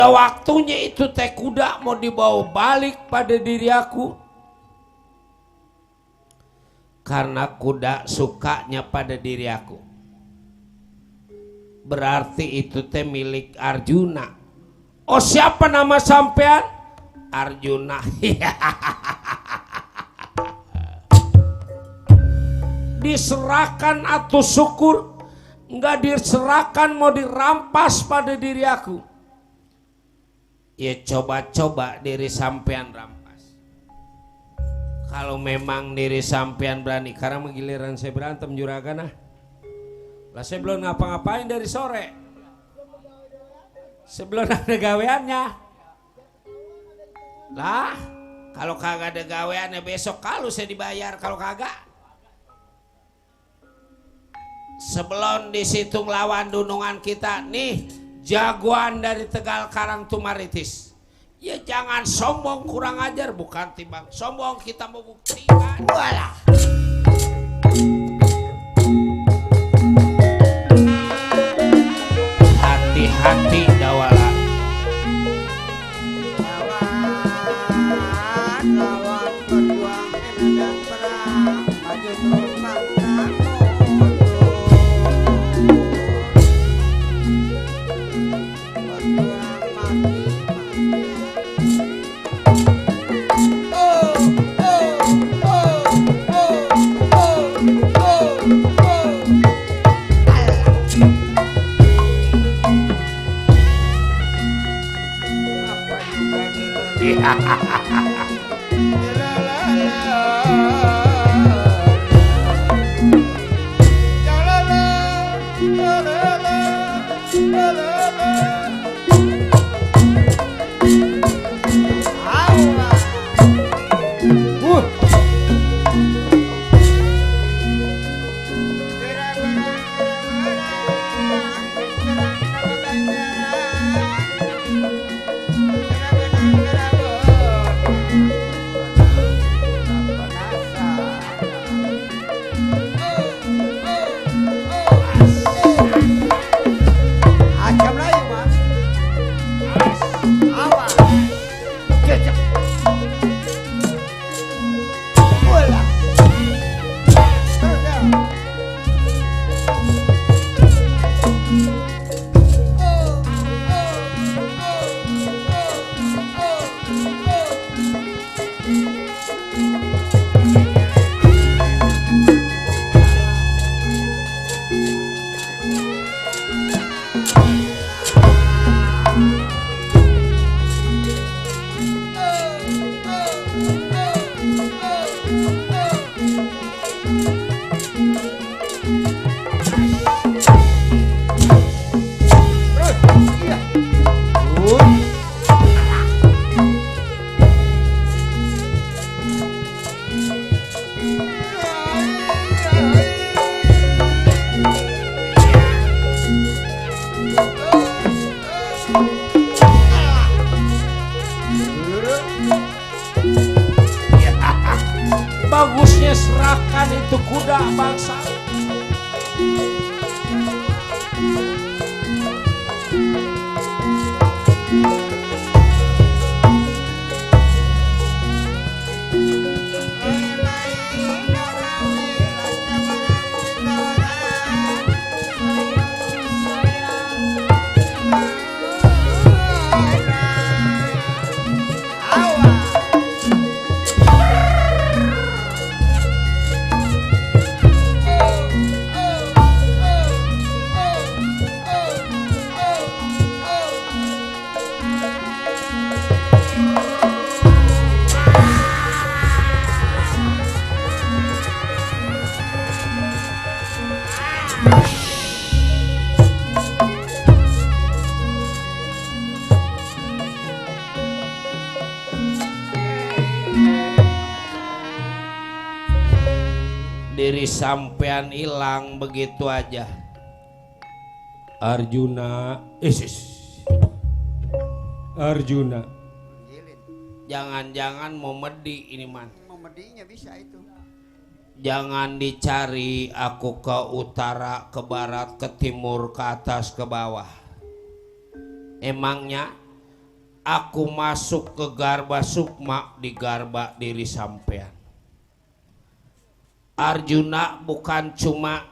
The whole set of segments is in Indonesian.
Waktunya itu teh kuda mau dibawa balik pada diri aku. Karena kuda sukanya pada diri aku. Berarti itu teh milik Arjuna. Oh, siapa nama sampean? Arjuna. Diserahkan atau syukur, enggak diserahkan mau dirampas pada diri aku. Ya coba-coba diri sampean rampas. Kalau memang diri sampean berani, karena giliran saya berantem juragan lah saya belum ngapa-ngapain dari sore. Sebelum ada gaweannya. Lah, kalau kagak ada gaweannya besok kalau saya dibayar, kalau kagak. Sebelum di situ ngelawan dunungan kita nih, jagoan dari Tegal Karang Tumaritis. Ya jangan sombong kurang ajar, bukan timbang sombong kita mau buktikan. Walah. Hati-hati Dawala. Lawan berjuang medan perang, maju terus bangsa. Bagusnya serahkan itu kuda bangsa. Diri sampean hilang begitu aja. Arjuna, Arjuna, jangan-jangan mau medi ini man. Mau medinya bisa itu. Jangan dicari aku ke utara, ke barat, ke timur, ke atas, ke bawah. Emangnya aku masuk ke Garba Sukma di Garba diri sampean. Arjuna bukan cuma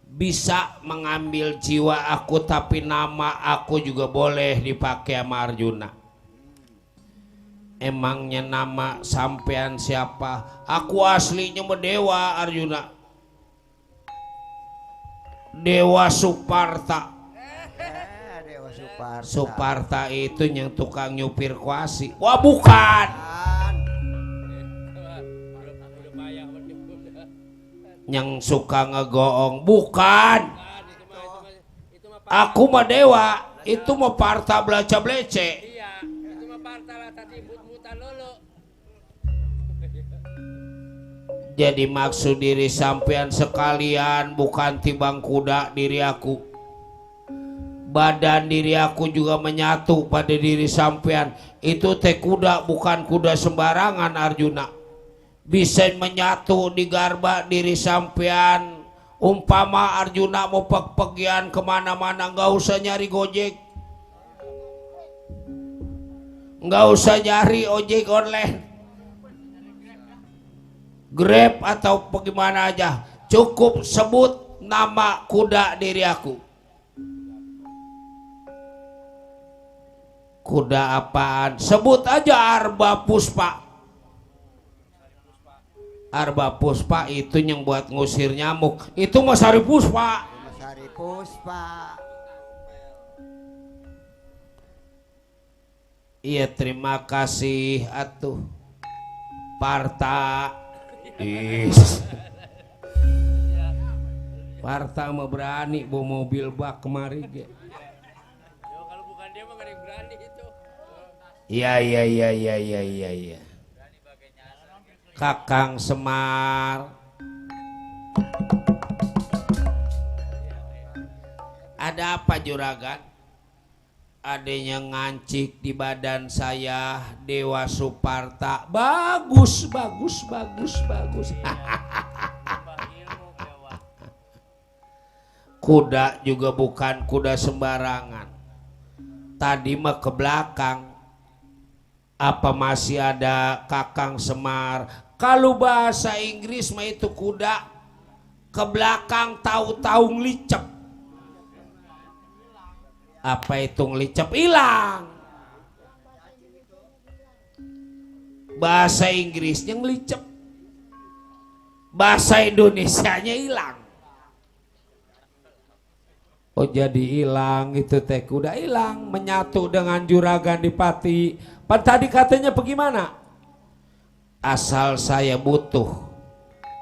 bisa mengambil jiwa aku, tapi nama aku juga boleh dipakai sama Arjuna. Emangnya nama sampean siapa? Aku aslinya dewa Arjuna. Dewa Suparta. Dewa Suparta. Suparta itu yang tukang nyupir kuasi. Wah bukan. Yang suka ngegoong. Bukan. Aku mah dewa. Itu mah Parta belaca blece. Jadi maksud diri sampean sekalian bukan timbang kuda diri aku. Badan diri aku juga menyatu pada diri sampean. Itu teh kuda bukan kuda sembarangan Arjuna. Bisa menyatu di Garba diri sampean. Umpama Arjuna mau pergian kemana-mana nggak usah nyari gojek. Nggak usah nyari ojek online. Grab atau bagaimana aja, cukup sebut nama kuda diri aku. Kuda apaan? Sebut aja Arba Puspa. Arba Puspa itu yang buat ngusir nyamuk. Itu Mas Hari Puspa. Mas Hari Puspa. Iya terima kasih atuh Parta. Parta mah berani bawa mobil bak kemari ge. Kalau bukan dia mah gak ada yang berani itu. Iya. Kakang Semar. Ada apa juragan? Adanya ngancik di badan saya. Dewa Suparta. Bagus. Kuda juga bukan kuda sembarangan. Tadi mah ke belakang. Apa masih ada Kakang Semar? Kalau bahasa Inggris mah itu kuda ke belakang tahu-tahu ngelicep. Apa itu ngelicep? Hilang. Bahasa Inggrisnya ngelicep, bahasa Indonesianya hilang. Oh jadi hilang itu teh kuda hilang, menyatu dengan juragan Dipati. Pan tadi katanya bagaimana? Asal saya butuh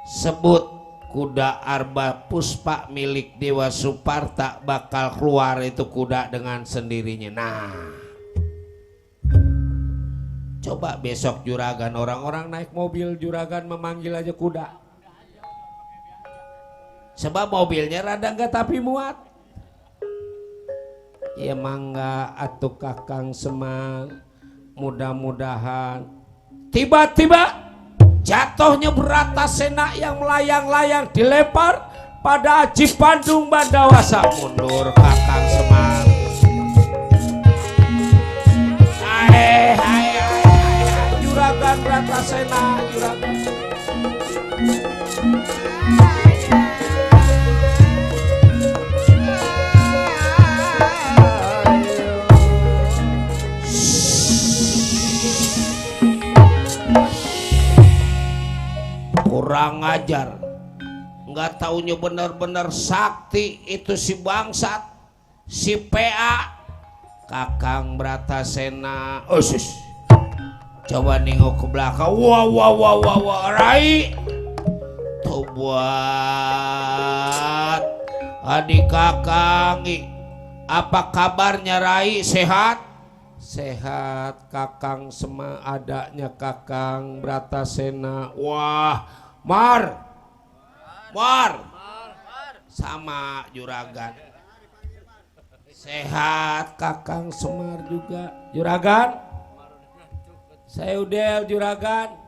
sebut kuda Arba Puspa milik Dewa Suparta, bakal keluar itu kuda dengan sendirinya. Nah, coba besok juragan, orang-orang naik mobil juragan memanggil aja kuda. Sebab mobilnya rada enggak tapi muat. Ya mangga atuh Kakang Semar, mudah-mudahan. Tiba-tiba jatuhnya Bratasena yang melayang-layang dilempar pada Aji Pandung Bandawasa. Mundur Kakang Semar. Hai. Juragan Bratasena, juragan. Kurang ajar, nggak taunya bener-bener sakti itu si bangsat, si PA Kakang Bratasena. Coba nengok ke belakang. Wah, Rai tuh buat adik Kakang. Apa kabarnya Rai? Sehat? Sehat Kakang Semar, adanya Kakang Bratasena. Wah, Mar sama juragan. Sehat Kakang Semar juga. Juragan, saya udah juragan.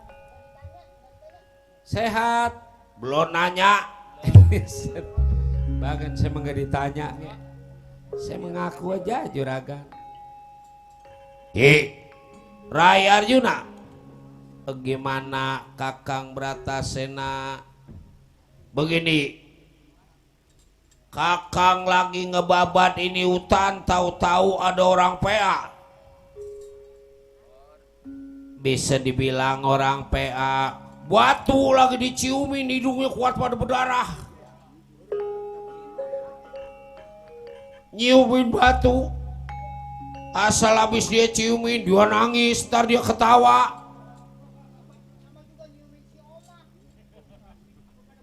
Sehat? Belum nanya. Bahkan saya nggak ditanya. Saya mengaku aja juragan. Rai Arjuna, gimana Kakang Bratasena? Begini, Kakang lagi ngebabat ini hutan, tahu-tahu ada orang PA. Bisa dibilang orang PA, batu lagi diciumin, hidungnya kuat pada berdarah. Nyiumin batu, asal habis dia ciumin, dia nangis, ntar dia ketawa.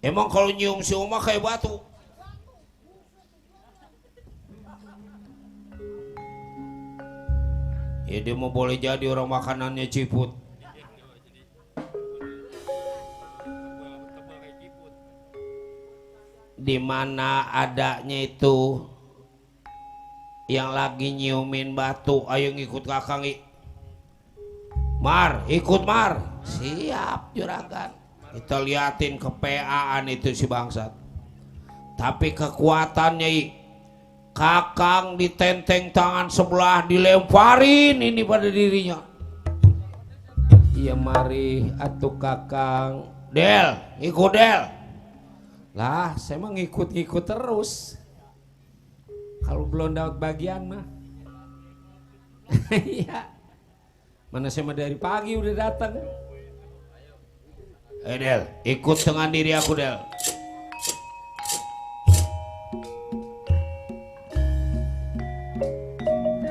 Emang kalau nyium si Oma kayak batu? Ya dia mau boleh jadi orang makanannya ciput. Di mana adanya itu yang lagi nyiumin batu, ayo ngikut Kakang. Mar, ikut Mar. Siap juragan. Kita liatin ke PA-an itu si bangsat. Tapi kekuatannya Kakang ditenteng tangan sebelah, dilemparin ini pada dirinya. Iya mari atuh Kakang. Del, ikut Del. Lah, saya mah ngikut-ngikut terus. Kalau belum dapat bagian mah. Iya. Mana saya mah dari pagi udah datang. Del, ikut dengan diri aku Del.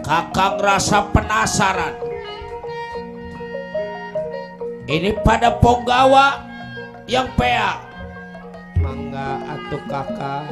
Kakang rasa penasaran. Ini pada Ponggawa yang PA. Mangga atuh Kakang.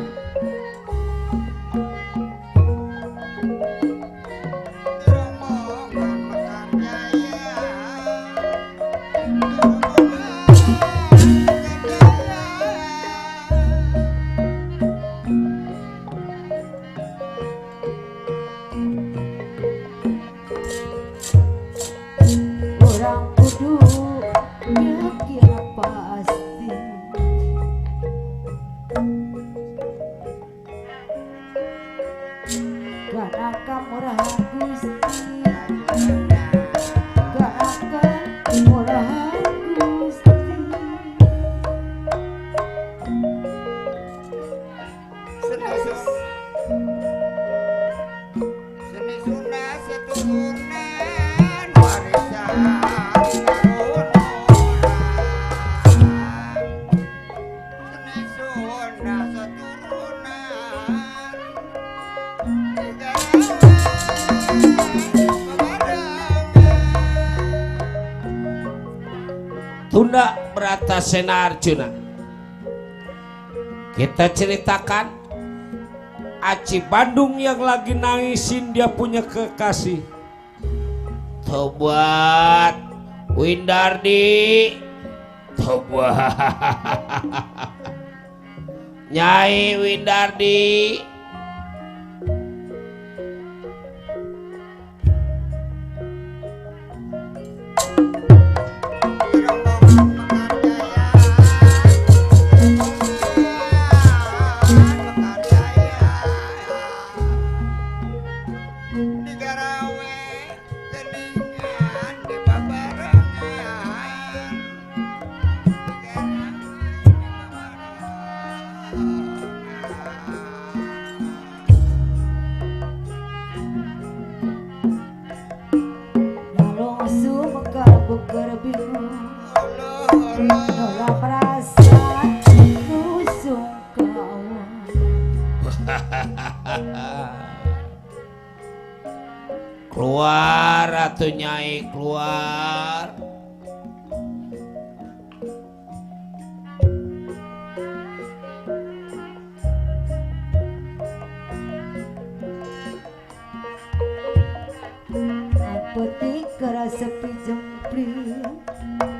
Tunda Bratasena Arjuna, kita ceritakan Aci Bandung yang lagi nangisin dia punya kekasih. Tobat Windardi, tobat Nyai Windardi. Keluar atuh Nyai, keluar. Petik kerasa pijempri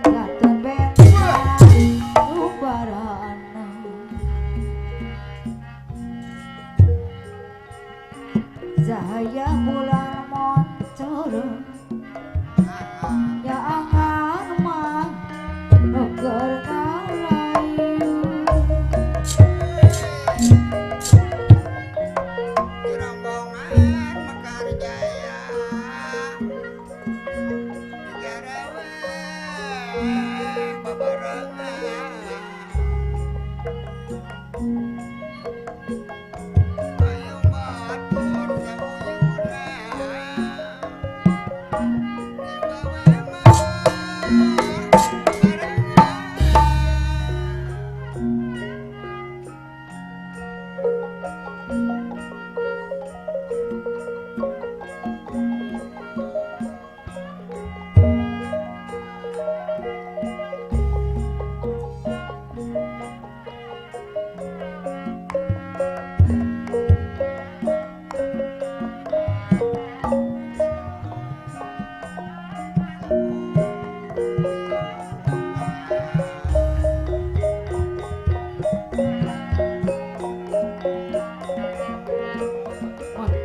kata bentang ubarana cahaya bulan moncor ya angan mah nuker ngalayu Rombongan Mekar Jaya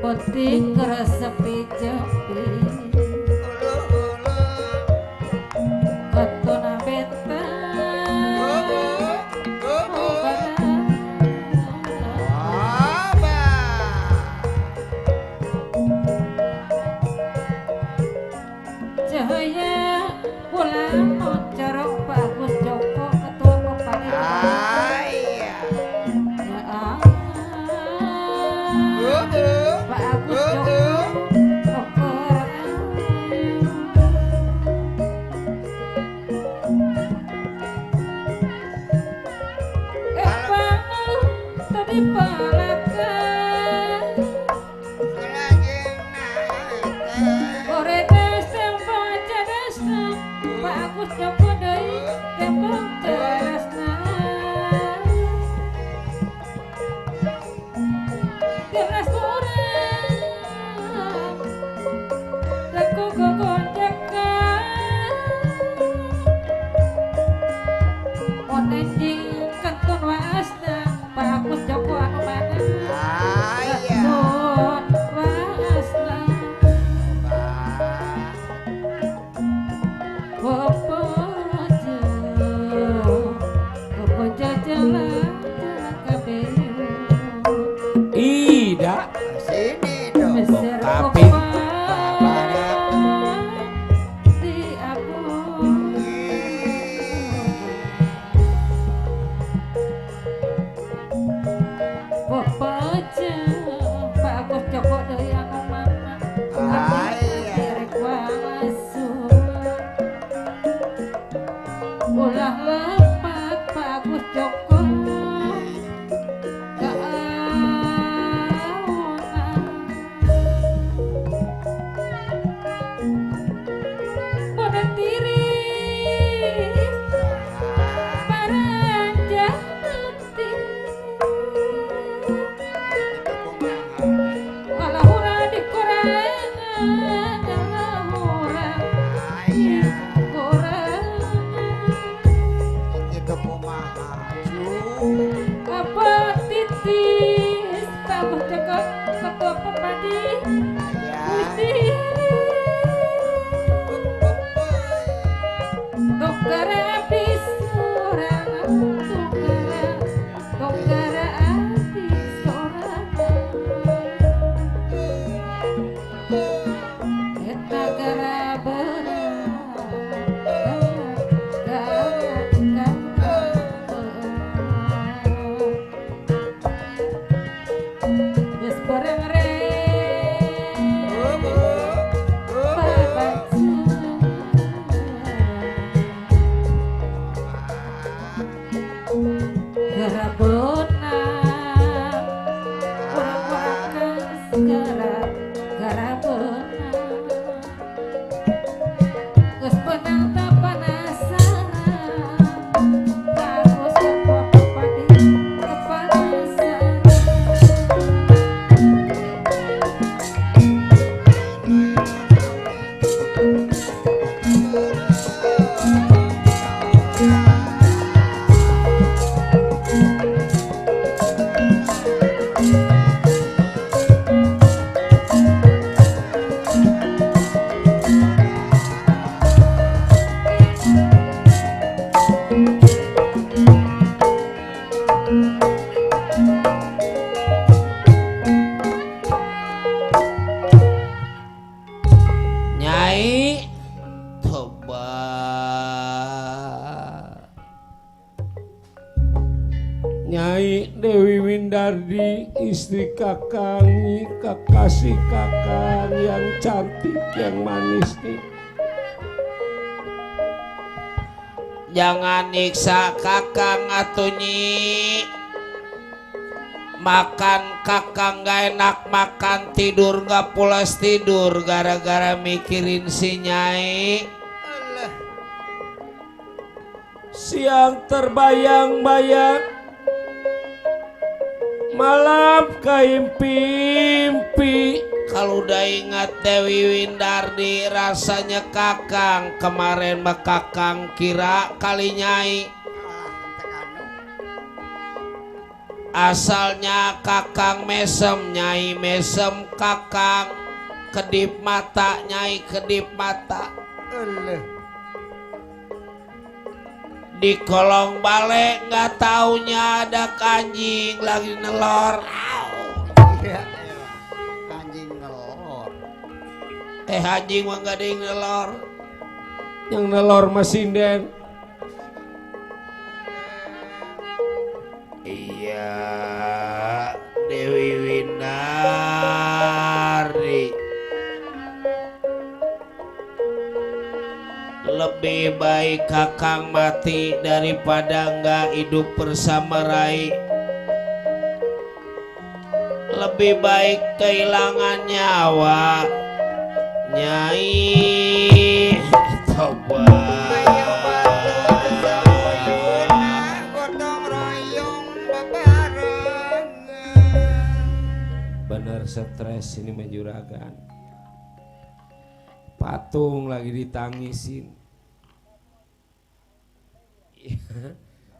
Putih keresepi jepi Ketuna bentang Cahaya bulan moncorok bagus Joko ketua kepada Pak Agus Joko tadi palakan Koredas tembang cadasna Pak Agus Joko deui tembang cadasna Tiras orang Laku gogonjakan Onenjing kentun waasna Pak Agus Joko anu mana kentun waasna Bapak Windardi, istri Kakang, kekasih Kakang yang cantik, yang manis nih. Jangan nyiksa Kakang atuh Nyi. Makan Kakang gak enak makan, tidur gak pulas tidur gara-gara mikirin si Nyai. Siang terbayang-bayang, malam keimpi-impi. Kalau udah ingat Dewi Windardi rasanya Kakang kemarin mah Kakang kira kali Nyai. Asalnya Kakang mesem, Nyai mesem Kakang. Kedip mata Nyai, kedip mata. Di kolong bale nggak taunya ada anjing lagi nelor. Anjing nelor. Anjing mah nggak ada yang nelor. Yang nelor mah sinden. Iya, Dewi Windardi. Lebih baik Kakang mati daripada nggak hidup bersama Rai. Lebih baik kehilangan nyawa Nyai. Tobat. Bener stres ini menjuragan. Patung lagi ditangisin.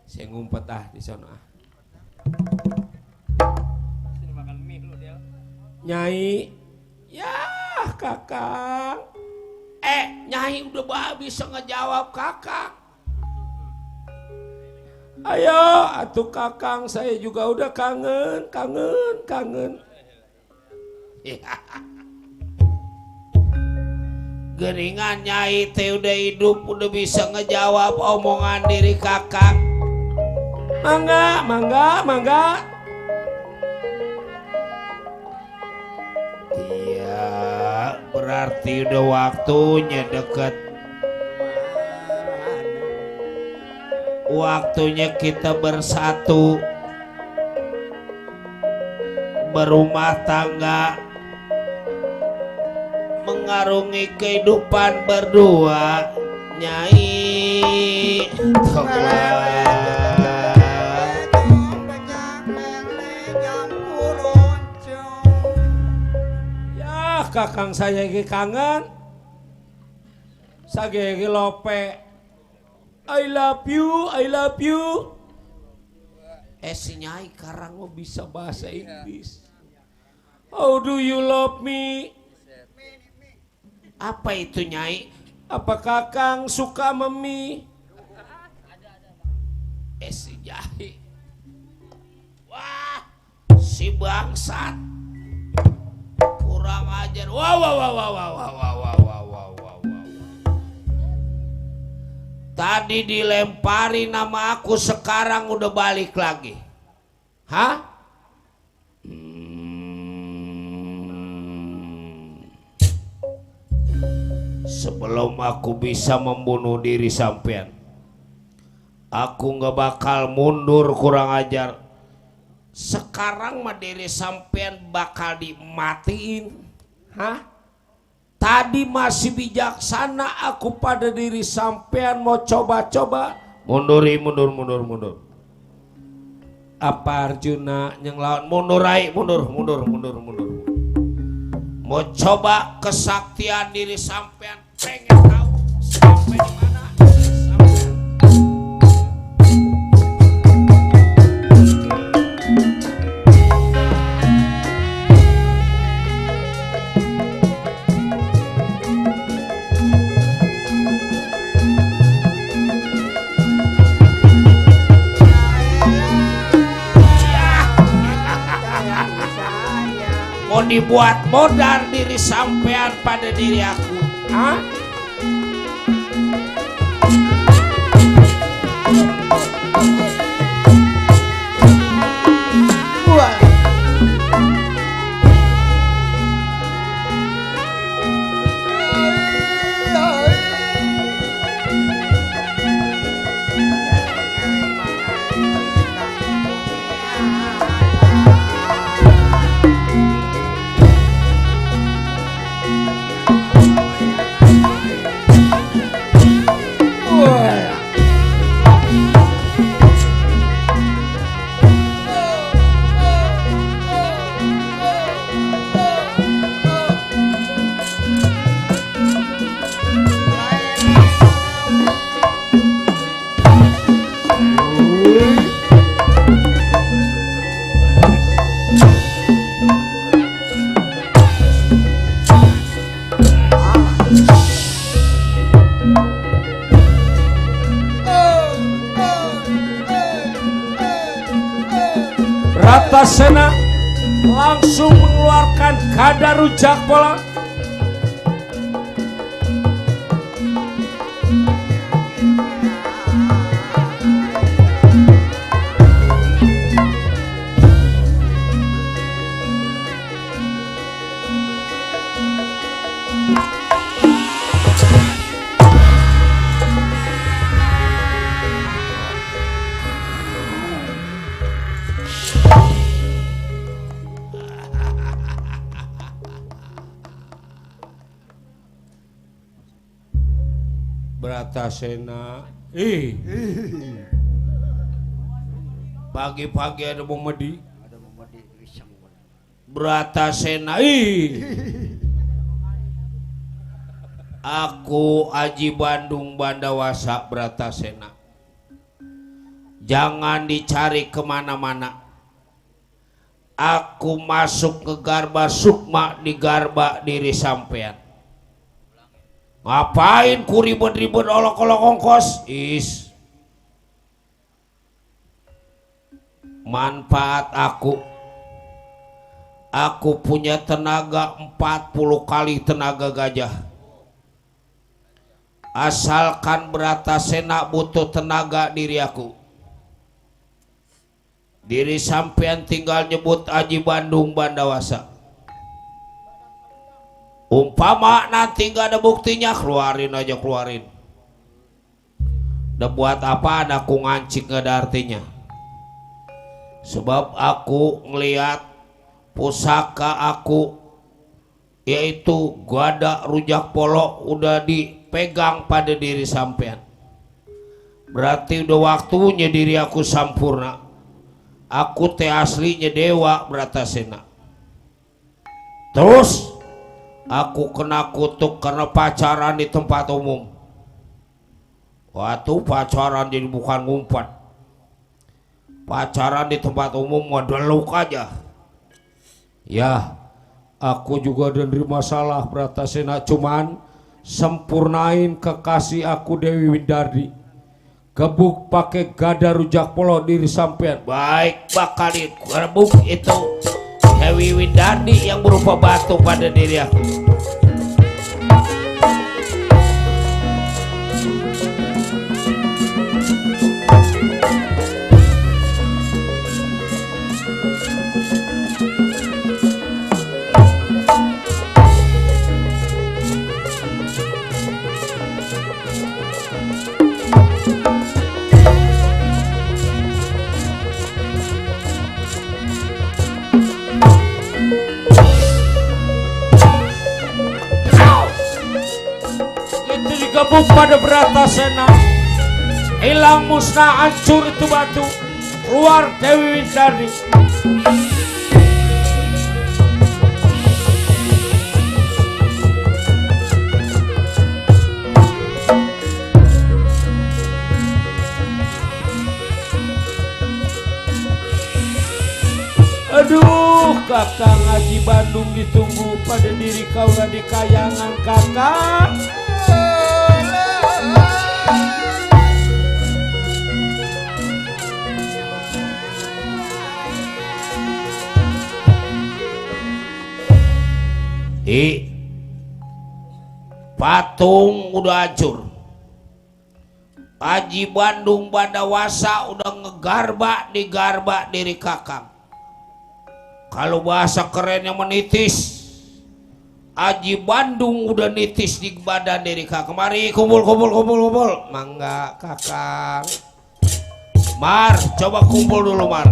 Saya ngumpet di sana. Nyai, ya Kakang. Nyai udah bisa ngejawab Kakang. Ayo, atuh Kakang, saya juga udah kangen. Geringan Nyai teh udah hidup, udah bisa ngejawab omongan diri Kakang. Mangga. Iya, berarti udah waktunya deket. Waktunya kita bersatu, berumah tangga, mengarungi kehidupan berdua. Nyai, ya Kakang saya ge kangen. Sagege lope. I love you. si Nyai karang mau bisa bahasa Inggris. How do you love me? Apa itu Nyai? Apa Kakang suka memi? Si Nyai. Wah, si bangsat. Kurang ajar. Wow. Tadi dilempari nama aku, sekarang udah balik lagi. Hah? Sebelum aku bisa membunuh diri sampean, aku gak bakal mundur, kurang ajar. Sekarang mah diri sampean bakal dimatiin. Hah? Tadi masih bijaksana aku pada diri sampean, mau coba-coba. Mundur. Apa Arjuna Yang lawan mundur, Rai, mundur. Mau coba kesaktian diri sampean, pengen tahu sampai di mana diri sampean. Mau dibuat modal diri sampean pada diri aku. Hah? Buat Bratasena langsung mengeluarkan gada rujak bola. Bratasena, pagi-pagi ada memedi. Bratasena, aku Aji Bandung Bandawasa Bratasena. Jangan dicari kemana-mana. Aku masuk ke Garba Sukma di Garba diri sampean. Ngapain ku ribet-ribet olok-olok ongkos? Manfaat aku punya tenaga 40 kali tenaga gajah. Asalkan Bratasena butuh tenaga diri aku. Diri sampean tinggal nyebut Aji Bandung Bandawasa. Umpama nanti gak ada buktinya, keluarin aja, keluarin. Udah buat apa aku ngancing, gak ada artinya. Sebab aku ngeliat pusaka aku, yaitu gada rujak polo, udah dipegang pada diri sampean. Berarti udah waktunya diri aku sampurna. Aku teh aslinya dewa Bratasena. Terus aku kena kutuk karena pacaran di tempat umum. Waktu pacaran jadi bukan ngumpat. Pacaran di tempat umum modeluk aja. Ya, aku juga ada masalah Bratasena, cuman sempurnain kekasih aku Dewi Windardi. Gebuk pakai gada rujak polo diri sampean. Baik, bakal gebuk itu Dewi Windardi yang berupa batu pada diri aku. Gebuk pada Bratasena, hilang musnah, hancur itu batu, keluar Dewi Windardi. Aduh, Kakang Aji Bandung ditunggu pada diri kaulah di kayangan Kakang. Patung udah hancur. Aji Bandung Bandawasa udah ngegarba di garba diri Kakang. Kalau bahasa kerennya menitis, Aji Bandung udah nitis di badan diri Kakang. Mari kumpul. Mangga Kakang. Mar, coba kumpul dulu Mar.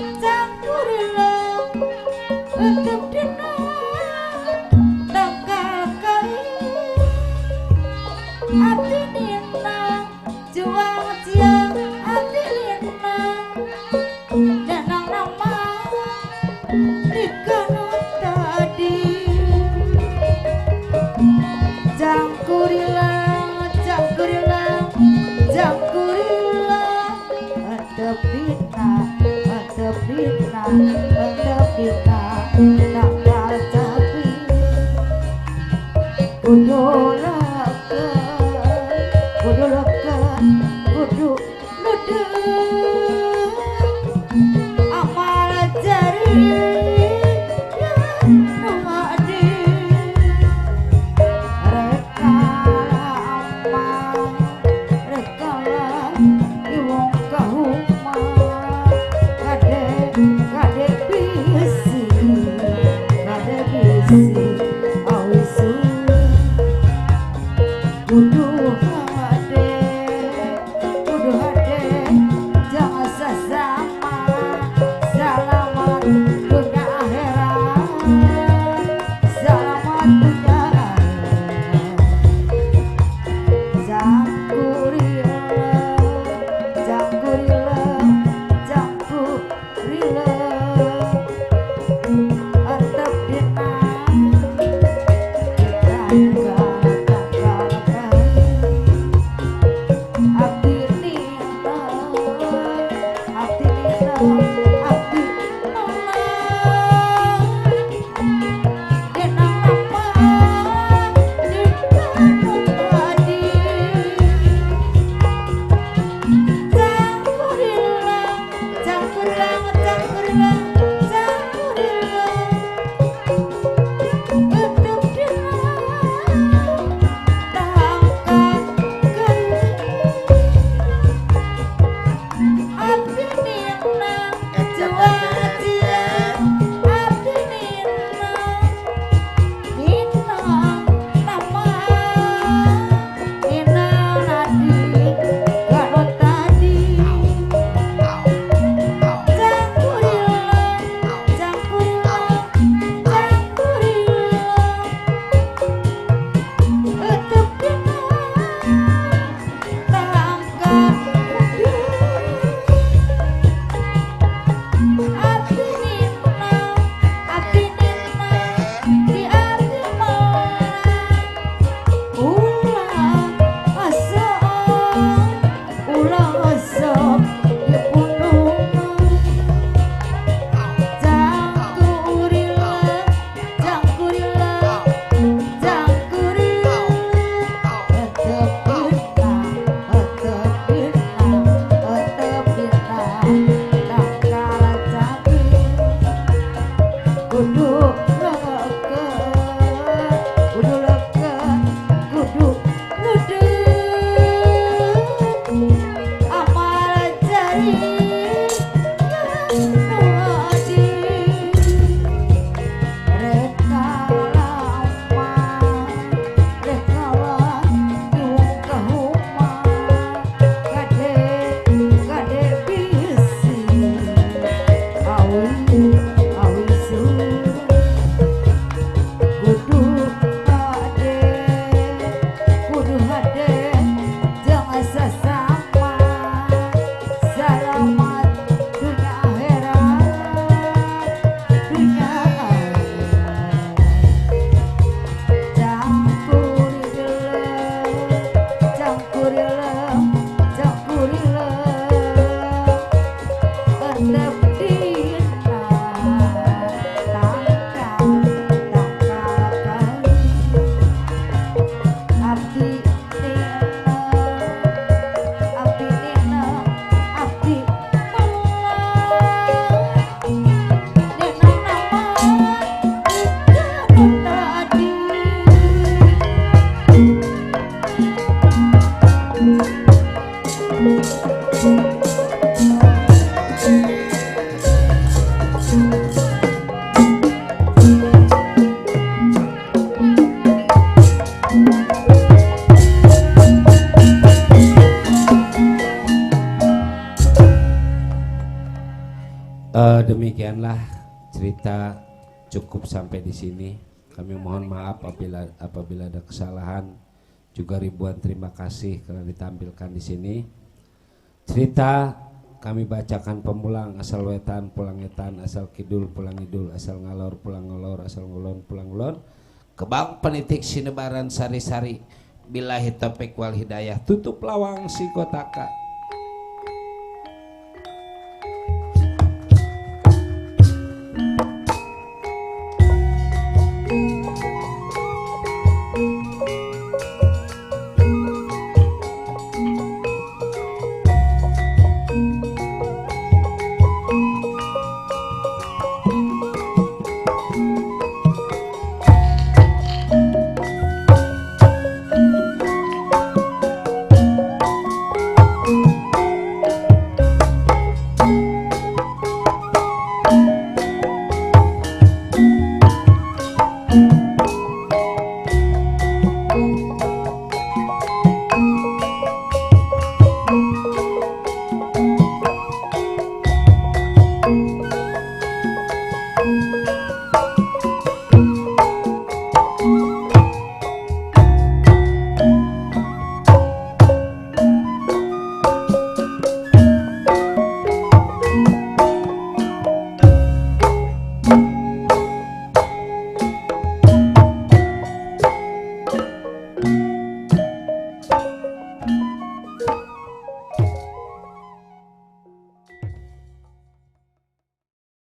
campurila untuk dina tanggal kali ati nina juang siang ati nina danang nama dikanu tadi jangkurila jangkurila jangkurila tepina tepina tepina tanggal capi kudu leken kudu ludeng amal jari ya nuadi rekala amal rekala iwong kahuma kade kade bisi awisu kudu hade jangan sesama selamat dunia akhirat selamat dunia akhirat jangkurila jangkurila jangkurila atap dina Demikianlah cerita cukup sampai di sini. Kami mohon maaf apabila ada kesalahan. Juga ribuan terima kasih karena ditampilkan di sini. Cerita kami bacakan pemulang, asal wetan pulang etan, asal kidul pulang idul, asal ngalor pulang ngalor, asal ngulon pulang ngulon. Kebang penitik sinebaran sari-sari. Billahi taufiq wal hidayah. Tutup lawang si kotaka.